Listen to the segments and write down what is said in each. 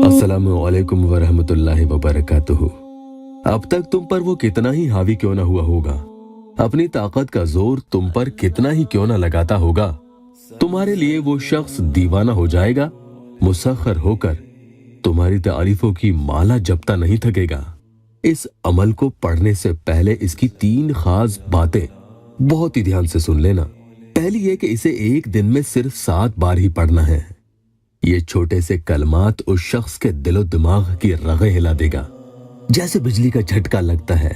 अस्सलामु अलैकुम वरहमतुल्लाहि वबरकातुहू। अब तक तुम पर वो कितना ही हावी क्यों ना हुआ होगा, अपनी ताकत का जोर तुम पर कितना ही क्यों ना लगाता होगा, तुम्हारे लिए वो शख्स दीवाना हो जाएगा, मुसख्खर होकर तुम्हारी तारीफों की माला जपता नहीं थकेगा। इस अमल को पढ़ने से पहले इसकी 3 खास बातें बहुत ही ध्यान से सुन लेना। पहली ये कि इसे एक दिन में सिर्फ 7 बार ही पढ़ना है। ये छोटे से कलमात उस शख्स के दिलो दिमाग की रगें हिला देगा, जैसे बिजली का झटका लगता है।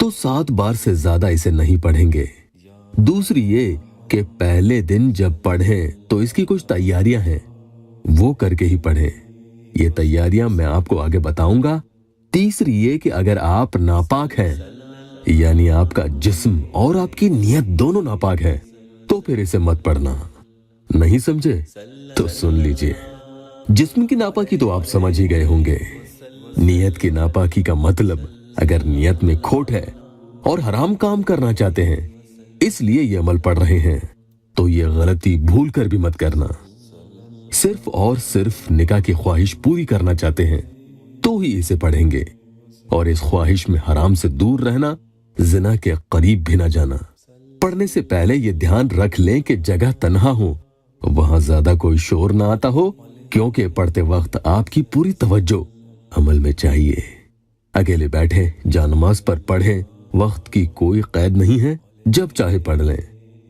तो 7 बार से ज्यादा इसे नहीं पढ़ेंगे। दूसरी ये कि पहले दिन जब पढ़ें तो इसकी कुछ तैयारियां हैं, वो करके ही पढ़ें। ये तैयारियां मैं आपको आगे बताऊंगा। तीसरी ये कि अगर आप नापाक हैं, यानी आपका जिस्म और आपकी नियत दोनों नापाक है, तो फिर इसे मत पढ़ना। नहीं समझे तो सुन लीजिए। जिस्म की नापाकी तो आप समझ ही गए होंगे। नियत की नापाकी का मतलब, अगर नियत में खोट है और हराम काम करना चाहते हैं इसलिए ये अमल पढ़ रहे हैं, तो ये गलती भूल कर भी मत करना। सिर्फ और सिर्फ निकाह की ख्वाहिश पूरी करना चाहते हैं तो ही इसे पढ़ेंगे, और इस ख्वाहिश में हराम से दूर रहना, जिना के करीब भी ना जाना। पढ़ने से पहले ये ध्यान रख लें कि जगह तन्हा हो, वहां ज्यादा कोई शोर ना आता हो, क्योंकि पढ़ते वक्त आपकी पूरी तवज्जो अमल में चाहिए। अकेले बैठे जानमाज पर पढ़ें, वक्त की कोई कैद नहीं है, जब चाहे पढ़ लें,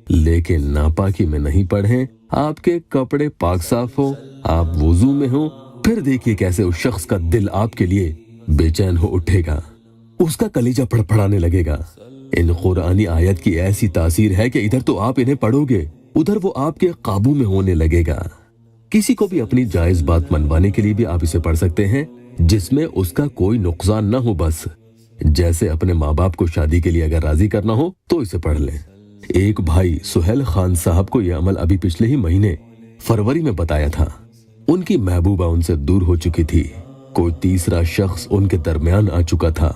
लेकिन नापाकी में नहीं पढ़ें। आपके कपड़े पाक साफ हो, आप वुजू में हो, फिर देखिए कैसे उस शख्स का दिल आपके लिए बेचैन हो उठेगा, उसका कलीजा फड़फड़ाने लगेगा। इन कुरानी आयत की ऐसी तासीर है कि इधर तो आप इन्हें पढ़ोगे, उधर वो आपके काबू में होने लगेगा। किसी को भी अपनी जायज बात मनवाने के लिए भी आप इसे पढ़ सकते हैं, जिसमें उसका कोई नुकसान ना हो। बस जैसे अपने माँ बाप को शादी के लिए अगर राजी करना हो तो इसे पढ़ लें। एक भाई सुहेल खान साहब को यह अमल अभी पिछले ही महीने फरवरी में बताया था। उनकी महबूबा उनसे दूर हो चुकी थी, कोई तीसरा शख्स उनके दरमियान आ चुका था।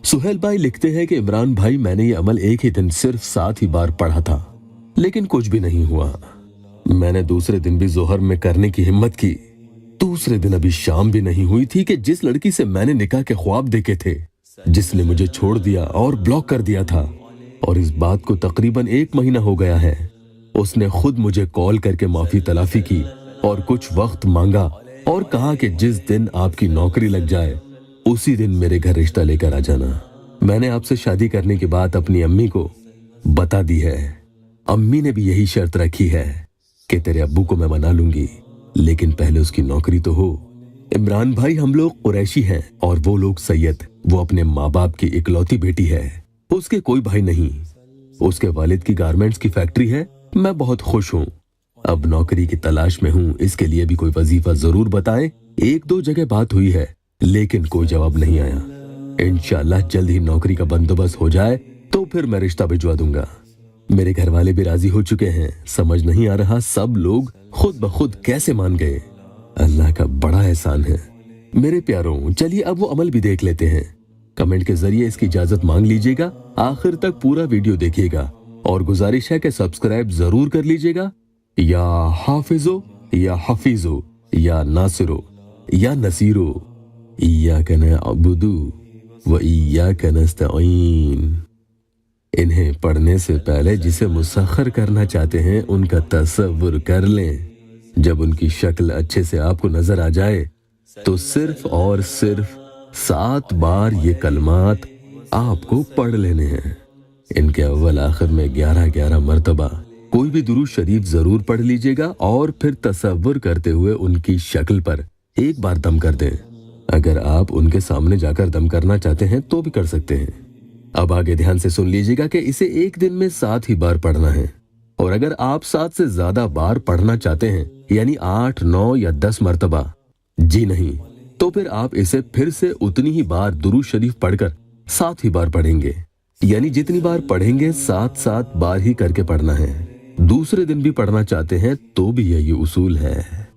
सुहेल भाई लिखते हैं कि इमरान भाई, मैंने ये अमल एक ही दिन सिर्फ 7 ही बार पढ़ा था, लेकिन कुछ भी नहीं हुआ। मैंने दूसरे दिन भी जोहर में करने की हिम्मत की, दूसरे दिन अभी शाम भी नहीं हुई थी कि जिस लड़की से मैंने निकाह के ख्वाब देखे थे, जिसने मुझे छोड़ दिया और ब्लॉक कर दिया था, और इस बात को तकरीबन 1 महीना हो गया है, उसने खुद मुझे कॉल करके माफी तलाफी की और कुछ वक्त मांगा और कहा कि जिस दिन आपकी नौकरी लग जाए उसी दिन मेरे घर रिश्ता लेकर आ जाना। मैंने आपसे शादी करने की बात अपनी अम्मी को बता दी है। अम्मी ने भी यही शर्त रखी है कि तेरे अब्बू को मैं मना लूंगी, लेकिन पहले उसकी नौकरी तो हो। इमरान भाई, हम लोग कुरैशी हैं और वो लोग सैयद। वो अपने माँ बाप की इकलौती बेटी है, उसके कोई भाई नहीं। उसके वालिद की गारमेंट्स की फैक्ट्री है। मैं बहुत खुश हूँ। अब नौकरी की तलाश में हूँ, इसके लिए भी कोई वजीफा जरूर बताएं। 1-2 जगह बात हुई है, लेकिन कोई जवाब नहीं आया। इंशाल्लाह जल्द ही नौकरी का बंदोबस्त हो जाए तो फिर मैं रिश्ता भिजवा दूंगा। मेरे घर वाले भी राजी हो चुके हैं। समझ नहीं आ रहा सब लोग खुद ब खुद कैसे मान गए। अल्लाह का बड़ा एहसान है। मेरे प्यारों, चलिए अब वो अमल भी देख लेते हैं। कमेंट के जरिए इसकी इजाजत मांग लीजिएगा। आखिर तक पूरा वीडियो देखिएगा और गुजारिश है कि सब्सक्राइब जरूर कर लीजिएगा। या हाफिजो या हफीजो या नासिरो या नसीरो, इय्याका नअबुदु व इय्याका नस्तईन। इन्हें पढ़ने से पहले जिसे मुसख्खर करना चाहते हैं उनका तसव्वुर कर लें। जब उनकी शक्ल अच्छे से आपको नजर आ जाए तो सिर्फ और सिर्फ 7 बार ये कलमात आपको पढ़ लेने हैं। इनके अव्वल आखिर में 11-11 मर्तबा कोई भी दुरूद शरीफ जरूर पढ़ लीजिएगा और फिर तसव्वुर करते हुए उनकी शक्ल पर एक बार दम कर दें। अगर आप उनके सामने जाकर दम करना चाहते हैं तो भी कर सकते हैं। अब आगे ध्यान से सुन लीजिएगा कि इसे एक दिन में 7 ही बार पढ़ना है, और अगर आप 7 से ज्यादा बार पढ़ना चाहते हैं, यानी 8, 9 या 10 मर्तबा, जी नहीं, तो फिर आप इसे फिर से उतनी ही बार दुरूद शरीफ पढ़कर 7 ही बार पढ़ेंगे। यानी जितनी बार पढ़ेंगे 7-7 बार ही करके पढ़ना है। दूसरे दिन भी पढ़ना चाहते हैं तो भी यही उसूल है।